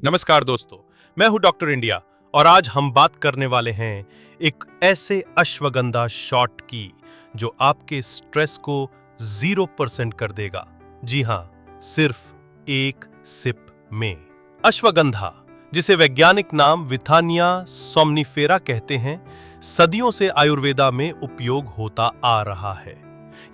नमस्कार दोस्तों, मैं हूं डॉक्टर इंडिया और आज हम बात करने वाले हैं एक ऐसे अश्वगंधा शॉट की जो आपके स्ट्रेस को 0% कर देगा। जी हां, सिर्फ एक सिप में। अश्वगंधा, जिसे वैज्ञानिक नाम विथानिया सोमनिफेरा कहते हैं, सदियों से आयुर्वेदा में उपयोग होता आ रहा है।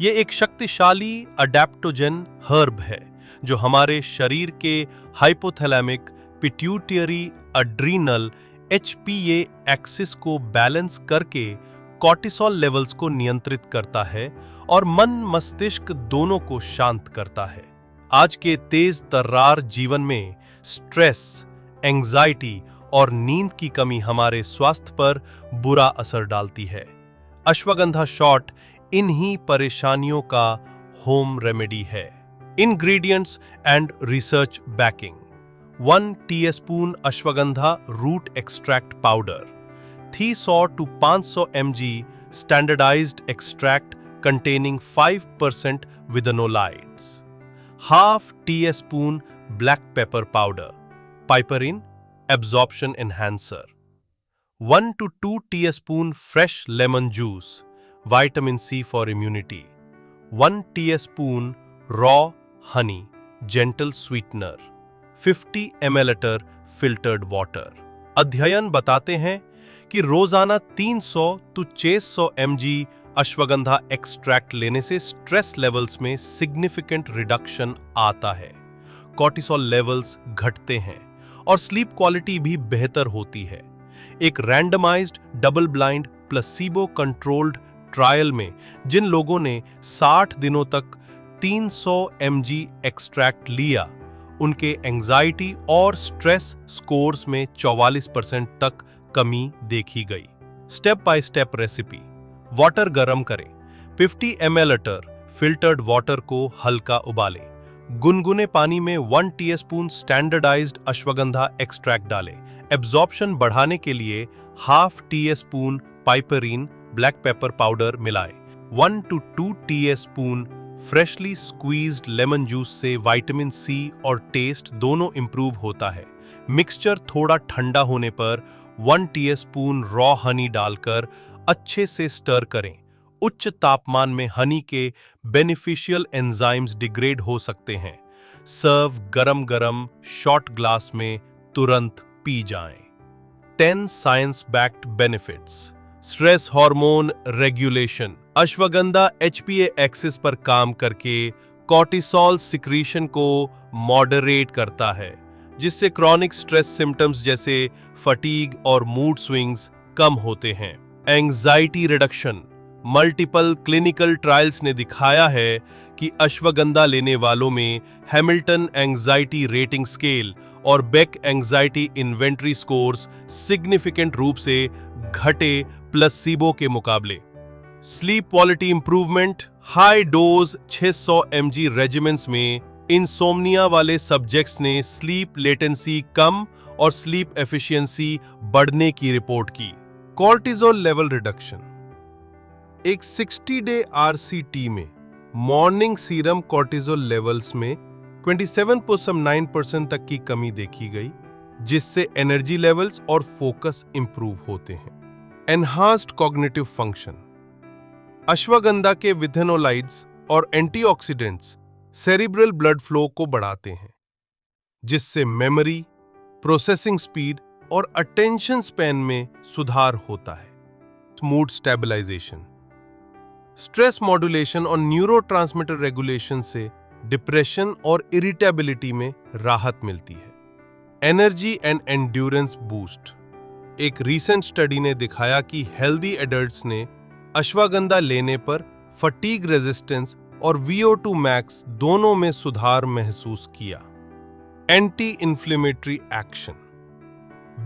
ये एक शक्तिशाली अडैप्टोजन हर्ब है जो हमारे शरीर के hypothalamic, pituitary, adrenal, HPA axis को बैलेंस करके कॉर्टिसोल लेवल्स को नियंत्रित करता है और मन मस्तिष्क दोनों को शांत करता है। आज के तेज तर्रार जीवन में स्ट्रेस, एंजाइटी और नींद की कमी हमारे स्वास्थ्य पर बुरा असर डालती है। अश्वगंधा शॉट इन्हीं परेशानियों का होम रेमेडी है। Ingredients and research backing: 1 teaspoon ashwagandha root extract powder, 300 to 500 mg standardized extract containing 5% withanolides, half teaspoon black pepper powder, piperine absorption enhancer, 1 to 2 teaspoon fresh lemon juice, vitamin C for immunity, 1 teaspoon raw honey, gentle sweetener, 50 ml filtered water. अध्ययन बताते हैं कि रोजाना 300 to 600 mg ashwagandha extract लेने से stress levels में significant reduction आता है, कॉर्टिसोल लेवल्स घटते हैं और स्लीप क्वालिटी भी बेहतर होती है। एक randomised double blind placebo controlled trial में जिन लोगों ने 60 दिनों तक 300 mg एक्सट्रैक्ट लिया, उनके एंजाइटी और स्ट्रेस स्कोर्स में 44% तक कमी देखी गई। Step by step recipe: water गरम करें, 50 ml फिल्टर्ड वाटर को हल्का उबालें, गुनगुने पानी में 1 टीस्पून स्टैंडर्डाइज्ड अश्वगंधा एक्सट्रैक्ट डालें, एब्जॉर्प्शन बढ़ाने के लिए half teaspoon piperine black pepper powder मिलाएं, 1 to 2 teaspoon freshly squeezed lemon juice से विटामिन सी और टेस्ट दोनों इंप्रूव होता है। मिक्सचर थोड़ा ठंडा होने पर 1 टीस्पून रॉ हनी डालकर अच्छे से स्टर करें। उच्च तापमान में हनी के बेनिफिशियल एंजाइम्स डिग्रेड हो सकते हैं। सर्व गरम गरम शॉट ग्लास में तुरंत पी जाएं। 10 science backed benefits: stress hormone regulation: ashwagandha HPA axis पर काम करके कॉर्टिसोल सिक्रीशन को मॉडरेट करता है, जिससे क्रॉनिक स्ट्रेस सिम्टम्स जैसे फटीग और मूड स्विंग्स कम होते हैं। Anxiety reduction: multiple clinical trials ने दिखाया है कि अश्वगंधा लेने वालों में हैमिल्टन एंजाइटी रेटिंग स्केल और Beck anxiety inventory scores significant रूप से घटे प्लेसिबो के मुकाबले। Sleep quality improvement: high dose 600 mg regimens में इंसोम्निया वाले सब्जेक्ट्स ने स्लीप लेटेंसी कम और स्लीप एफिशिएंसी बढ़ने की रिपोर्ट की। कॉर्टिसोल लेवल रिडक्शन: एक 60-day RCT में मॉर्निंग सीरम कॉर्टिसोल लेवल्स में 27.9% तक की कमी देखी गई, जिससे एनर्जी लेवल्स और फोकस इंप्रूव होते हैं। एनहांस्ड कॉग्निटिव फंक्शन: अश्वगंधा के विथेनोलाइड्स और एंटीऑक्सीडेंट्स सेरिब्रल ब्लड फ्लो को बढ़ाते हैं, जिससे मेमोरी, प्रोसेसिंग स्पीड और अटेंशन स्पैन में सुधार होता है। मूड स्टेबलाइजेशन: स्ट्रेस मॉड्यूलेशन और न्यूरोट्रांसमीटर रेगुलेशन से डिप्रेशन और इरिटेबिलिटी में राहत मिलती है। एनर्जी एंड एंड्योरेंस बूस्ट: एक रीसेंट स्टडी ने दिखाया कि हेल्दी एडल्ट्स ने अश्वगंधा लेने पर फटीग रेजिस्टेंस और VO2 मैक्स दोनों में सुधार महसूस किया। एंटी इन्फ्लेमेटरी एक्शन: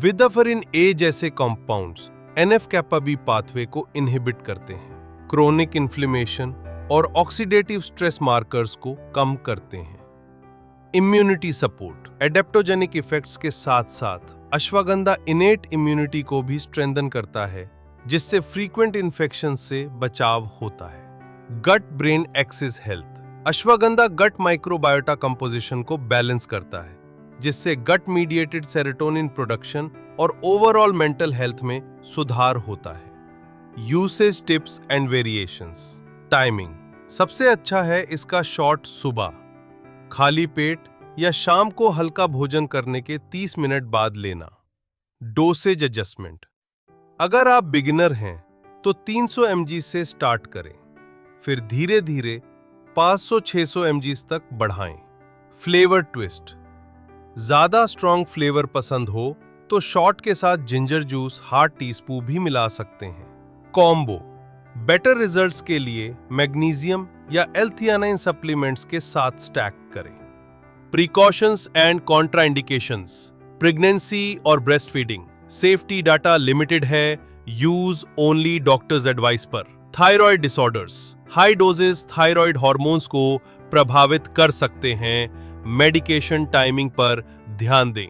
विदाफरिन A जैसे कंपाउंड्स NF-kappa-B पाथवे को इनहिबिट करते हैं, क्रोनिक इन्फ्लेमेशन और ऑक्सीडेटिव स्ट्रेस मार्कर्स को कम करते हैं। इम्यूनिटी सपोर्ट: एडेप्टोजेनिक इफेक्ट्स के साथ साथ अश्वगंधा इनेट इम्यूनिटी को भी स्ट्रेंथन करता है, जिससे फ्रीक्वेंट इन्फेक्शन से बचाव होता है। Gut brain axis health: ashwagandha gut microbiota composition को बैलेंस करता है, जिससे गट मीडिएटेड सेरोटोनिन प्रोडक्शन और ओवरऑल मेंटल हेल्थ में सुधार होता है। Usage tips and variations. Timing सबसे अच्छा है इसका शॉट सुबह, खाली पेट या शाम को हल्का भोजन करने के 30 मिनट बाद लेना। डोसेज एडजस्टमेंट, अगर आप बिगिनर हैं तो 300 mg से स्टार्ट करें, फिर धीरे धीरे 500-600 mg तक बढ़ाएं। फ्लेवर ट्विस्ट, ज्यादा स्ट्रॉन्ग फ्लेवर पसंद हो तो शॉट के साथ जिंजर जूस ½ टीस्पून भी मिला सकते हैं। कॉम्बो, बेटर रिजल्ट्स के लिए मैग्नीशियम या एल-थियानाइन सप्लीमेंट्स के साथ स्टैक करें। Precautions and contraindications. प्रेगनेंसी और breast feeding, safety data limited है, यूज ओनली डॉक्टर्स एडवाइस पर। Thyroid disorders, high doses thyroid hormones को प्रभावित कर सकते हैं, मेडिकेशन टाइमिंग पर ध्यान दें।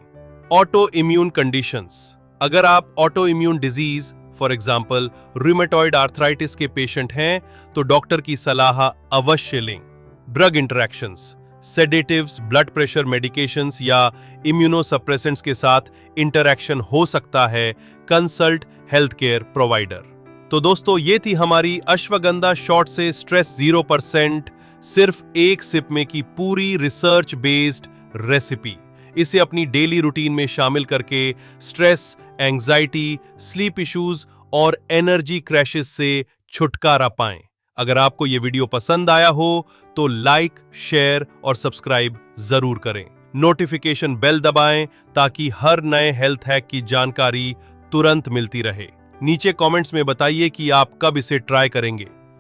ऑटो इम्यून कंडीशंस, अगर आप auto immune disease for example rheumatoid arthritis के पेशेंट हैं तो डॉक्टर की सलाह अवश्य लें। Drug interactions, sedatives, blood pressure medications या इम्यूनोसप्रेसेंट्स के साथ इंटरैक्शन हो सकता है, कंसल्ट हेल्थ केयर प्रोवाइडर। तो दोस्तों, ये थी हमारी अश्वगंधा शॉट से स्ट्रेस 0% सिर्फ एक सिप में की पूरी रिसर्च बेस्ड रेसिपी। इसे अपनी डेली रूटीन में शामिल करके स्ट्रेस, एंजाइटी, स्लीप इश्यूज और एनर्जी क्रैशेस से छुटकारा पाएं। अगर आपको यह वीडियो पसंद आया हो तो लाइक, शेयर और सब्सक्राइब जरूर करें। नोटिफिकेशन बेल दबाएं ताकि हर नए हेल्थ हैक की जानकारी तुरंत मिलती रहे। नीचे कमेंट्स में बताइए कि आप कब इसे ट्राई करेंगे।